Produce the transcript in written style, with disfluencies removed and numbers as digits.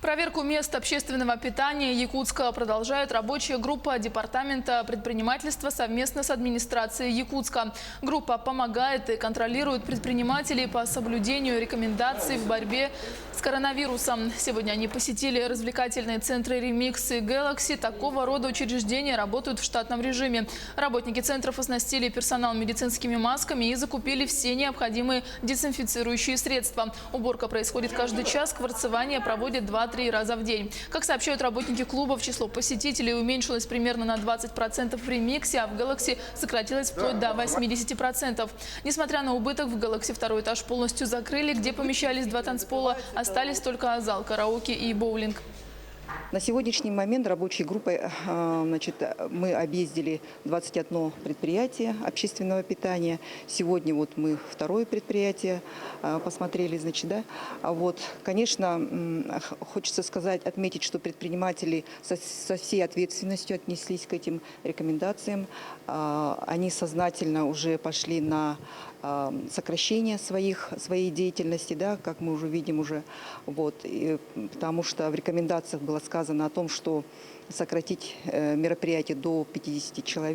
Проверку мест общественного питания Якутска продолжает рабочая группа Департамента предпринимательства совместно с администрацией Якутска. Группа помогает и контролирует предпринимателей по соблюдению рекомендаций в борьбе с коронавирусом. Сегодня они посетили развлекательные центры «Ремикс» и «Гэлакси». Такого рода учреждения работают в штатном режиме. Работники центров оснастили персонал медицинскими масками и закупили все необходимые дезинфицирующие средства. Уборка происходит каждый час, кварцевание проводит 2-3 раза в день. Как сообщают работники клубов, число посетителей уменьшилось примерно на 20% в «Ремиксе», а в «Гэлакси» сократилось вплоть до 80%. Несмотря на убыток, в «Гэлакси» второй этаж полностью закрыли, где помещались 2 танцпола. Остались только зал караоке и боулинг. На сегодняшний момент рабочей группой мы объездили 21 предприятие общественного питания. Сегодня вот мы второе предприятие посмотрели, Конечно, хочется отметить, что предприниматели со всей ответственностью отнеслись к этим рекомендациям. Они сознательно уже пошли на сокращение своей деятельности, как мы уже видим потому что в рекомендациях было сказано о том, что сократить мероприятие до 50 человек.